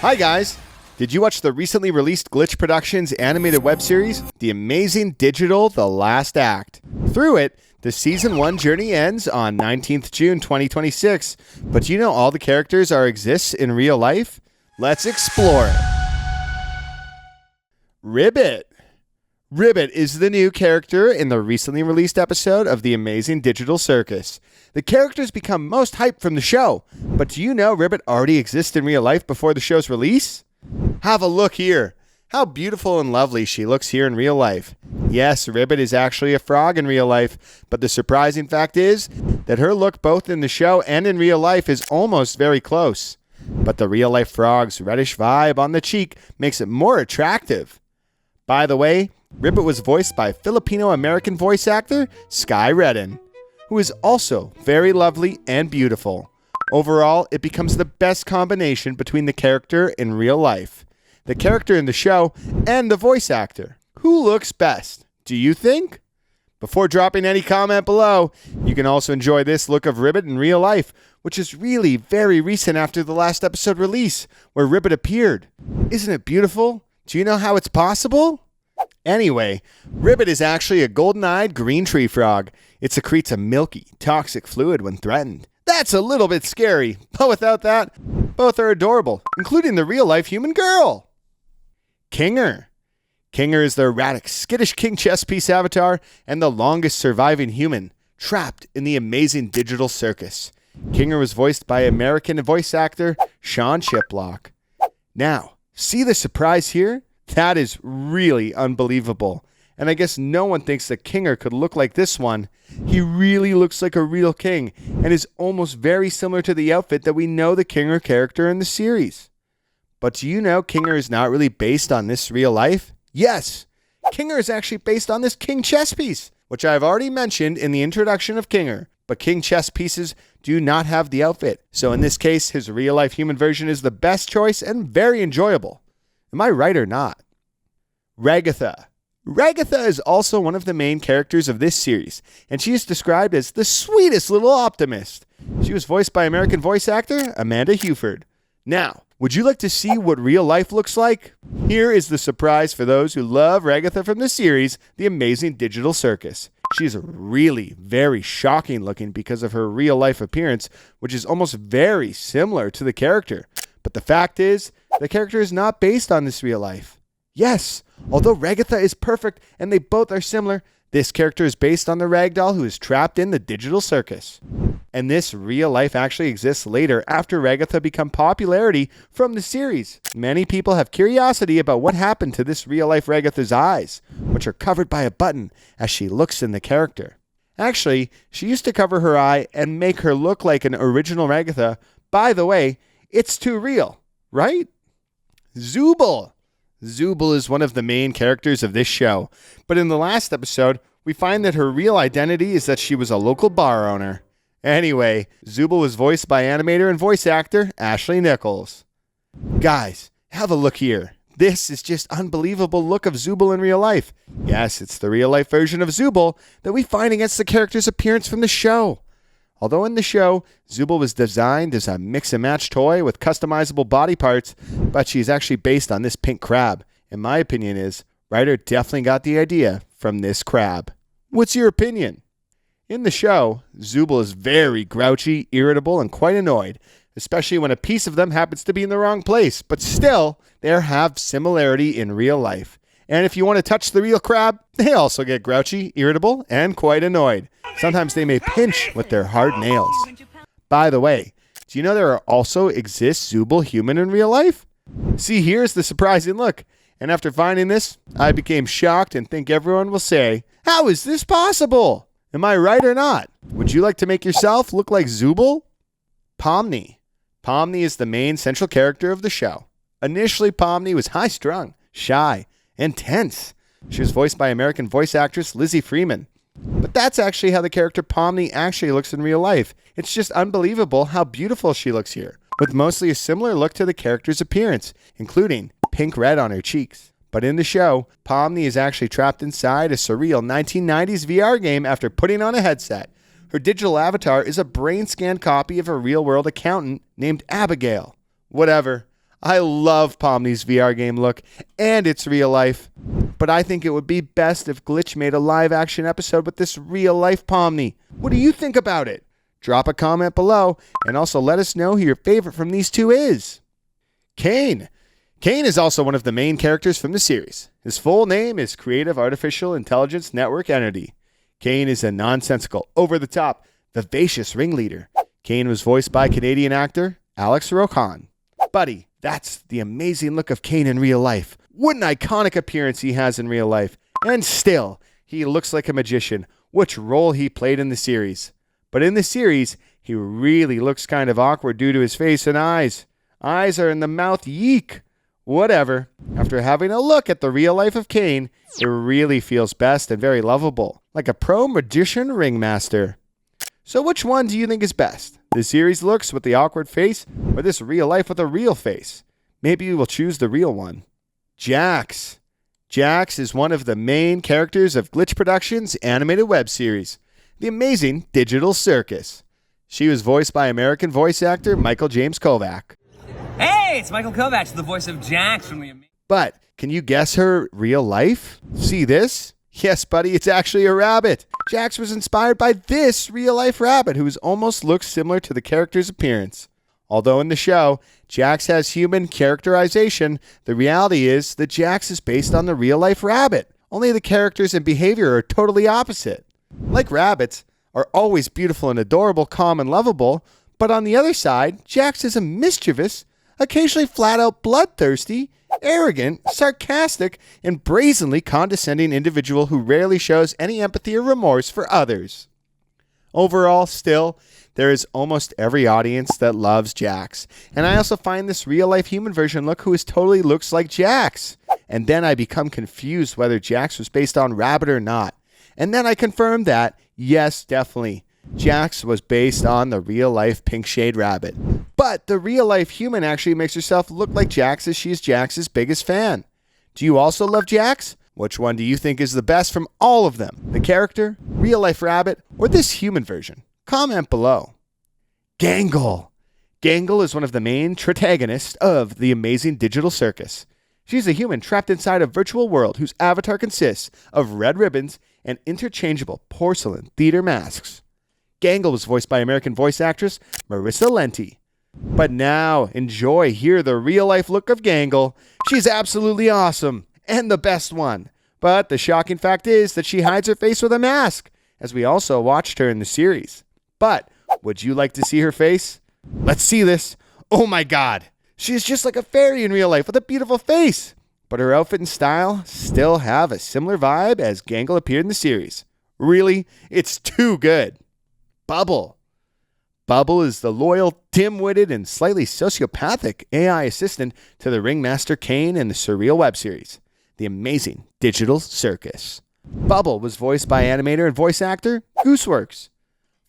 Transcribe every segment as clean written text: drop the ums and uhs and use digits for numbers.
Hi guys! Did you watch the recently released Glitch Productions animated web series, The Amazing Digital The Last Act? Through it, the Season 1 journey ends on 19th June 2026, but do you know all the characters exists in real life? Let's explore it! Ribbit! Ribbit is the new character in the recently released episode of The Amazing Digital Circus. The characters become most hyped from the show, but do you know Ribbit already exists in real life before the show's release? Have a look here. How beautiful and lovely she looks here in real life. Yes, Ribbit is actually a frog in real life, but the surprising fact is that her look both in the show and in real life is almost very close. But the real life frog's reddish vibe on the cheek makes it more attractive. By the way, Ribbit was voiced by Filipino-American voice actor Sky Redden, who is also very lovely and beautiful. Overall, it becomes the best combination between the character in real life, the character in the show, and the voice actor. Who looks best, do you think? Before dropping any comment below, you can also enjoy this look of Ribbit in real life, which is really very recent after the last episode release, where Ribbit appeared. Isn't it beautiful? Do you know how it's possible? Anyway, Ribbit is actually a golden-eyed green tree frog. It secretes a milky, toxic fluid when threatened. That's a little bit scary, but without that, both are adorable, including the real-life human girl. Kinger. Kinger is the erratic, skittish king chess piece avatar and the longest surviving human, trapped in the Amazing Digital Circus. Kinger was voiced by American voice actor Sean Chiplock. Now, see the surprise here? That is really unbelievable. And I guess no one thinks that Kinger could look like this one. He really looks like a real king and is almost very similar to the outfit that we know the Kinger character in the series. But do you know Kinger is not really based on this real life? Yes, Kinger is actually based on this king chess piece, which I've already mentioned in the introduction of Kinger. But king chess pieces do not have the outfit. So in this case, his real life human version is the best choice and very enjoyable. Am I right or not? Ragatha. Ragatha is also one of the main characters of this series, and she is described as the sweetest little optimist. She was voiced by American voice actor Amanda Huford. Now, would you like to see what real life looks like? Here is the surprise for those who love Ragatha from the series, The Amazing Digital Circus. She is really very shocking looking because of her real life appearance, which is almost very similar to the character. But the fact is, the character is not based on this real life. Yes, although Ragatha is perfect and they both are similar, this character is based on the ragdoll who is trapped in the digital circus. And this real life actually exists later after Ragatha became popularity from the series. Many people have curiosity about what happened to this real life Ragatha's eyes, which are covered by a button as she looks in the character. Actually, she used to cover her eye and make her look like an original Ragatha. By the way, it's too real, right? Zooble. Zooble is one of the main characters of this show, but in the last episode, we find that her real identity is that she was a local bar owner. Anyway, Zooble was voiced by animator and voice actor Ashley Nichols. Guys, have a look here. This is just unbelievable look of Zooble in real life. Yes, it's the real life version of Zooble that we find against the character's appearance from the show. Although in the show, Zooble was designed as a mix-and-match toy with customizable body parts, but she's actually based on this pink crab. And my opinion is, writer definitely got the idea from this crab. What's your opinion? In the show, Zooble is very grouchy, irritable, and quite annoyed, especially when a piece of them happens to be in the wrong place. But still, they have similarity in real life. And if you want to touch the real crab, they also get grouchy, irritable, and quite annoyed. Sometimes they may pinch with their hard nails. By the way, do you know there also exists Zooble human in real life? See, here's the surprising look. And after finding this, I became shocked and think everyone will say, how is this possible? Am I right or not? Would you like to make yourself look like Zooble? Pomni. Pomni is the main central character of the show. Initially, Pomni was high-strung, shy, and tense. She was voiced by American voice actress Lizzie Freeman. But that's actually how the character Pomni actually looks in real life. It's just unbelievable how beautiful she looks here, with mostly a similar look to the character's appearance, including pink red on her cheeks. But in the show, Pomni is actually trapped inside a surreal 1990s VR game after putting on a headset. Her digital avatar is a brain-scanned copy of a real-world accountant named Abigail. Whatever. I love Pomni's VR game look and its real life, but I think it would be best if Glitch made a live action episode with this real life Pomni. What do you think about it? Drop a comment below and also let us know who your favorite from these two is. Caine. Caine is also one of the main characters from the series. His full name is Creative Artificial Intelligence Network Entity. Caine is a nonsensical, over-the-top, vivacious ringleader. Caine was voiced by Canadian actor Alex Rohan. Buddy, that's the amazing look of Caine in real life. What an iconic appearance he has in real life. And still, he looks like a magician, which role he played in the series. But in the series, he really looks kind of awkward due to his face and eyes. Eyes are in the mouth, yeek. Whatever. After having a look at the real life of Caine, it really feels best and very lovable, like a pro magician ringmaster. So which one do you think is best? The series looks with the awkward face, or this real life with a real face? Maybe you will choose the real one. Jax. Jax is one of the main characters of Glitch Productions' animated web series, The Amazing Digital Circus. She was voiced by American voice actor Michael James Kovac. Hey, it's Michael Kovac, the voice of Jax from the Amazing. But can you guess her real life? See this? Yes, buddy, it's actually a rabbit. Jax was inspired by this real-life rabbit who almost looks similar to the character's appearance. Although in the show, Jax has human characterization, the reality is that Jax is based on the real-life rabbit. Only the characters and behavior are totally opposite. Like rabbits are always beautiful and adorable, calm and lovable, but on the other side, Jax is a mischievous, occasionally flat-out bloodthirsty, arrogant, sarcastic, and brazenly condescending individual who rarely shows any empathy or remorse for others. Overall, still, there is almost every audience that loves Jax, and I also find this real-life human version look who totally looks like Jax. And then I become confused whether Jax was based on Rabbit or not. And then I confirm that, yes, definitely, Jax was based on the real-life pink shade rabbit. But the real-life human actually makes herself look like Jax as she's Jax's biggest fan. Do you also love Jax? Which one do you think is the best from all of them? The character, real-life rabbit, or this human version? Comment below. Gangle. Gangle is one of the main protagonists of the Amazing Digital Circus. She's a human trapped inside a virtual world whose avatar consists of red ribbons and interchangeable porcelain theater masks. Gangle was voiced by American voice actress Marissa Lenti. But now, enjoy the real-life look of Gangle. She's absolutely awesome, and the best one. But the shocking fact is that she hides her face with a mask, as we also watched her in the series. But, would you like to see her face? Let's see this. Oh my god, she's just like a fairy in real life with a beautiful face. But her outfit and style still have a similar vibe as Gangle appeared in the series. Really, it's too good. Bubble. Bubble is the loyal, dim-witted, and slightly sociopathic AI assistant to the ringmaster Caine in the surreal web series, The Amazing Digital Circus. Bubble was voiced by animator and voice actor Gooseworks.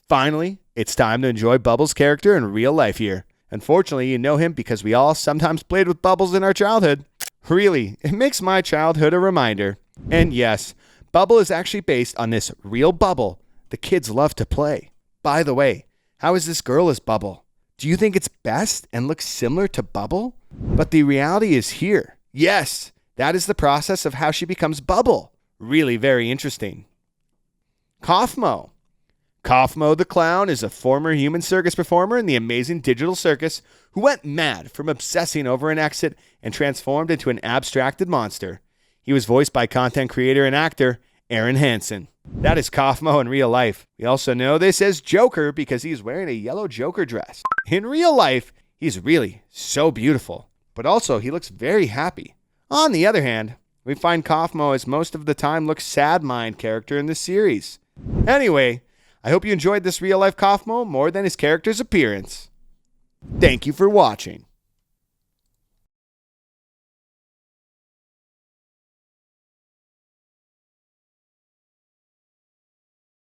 Finally, it's time to enjoy Bubble's character in real life here. Unfortunately, you know him because we all sometimes played with Bubbles in our childhood. Really, it makes my childhood a reminder. And yes, Bubble is actually based on this real Bubble the kids love to play. By the way, how is this girl as Bubble? Do you think it's best and looks similar to Bubble? But the reality is here. Yes, that is the process of how she becomes Bubble. Really very interesting. Kaufmo. Kaufmo the clown is a former human circus performer in the Amazing Digital Circus who went mad from obsessing over an exit and transformed into an abstracted monster. He was voiced by content creator and actor Aaron Hansen. That is Kaufmo in real life. We also know this as Joker because he's wearing a yellow Joker dress. In real life, he's really so beautiful, but also he looks very happy. On the other hand, we find Kaufmo as most of the time looks sad mind character in the series. Anyway, I hope you enjoyed this real life Kaufmo more than his character's appearance. Thank you for watching.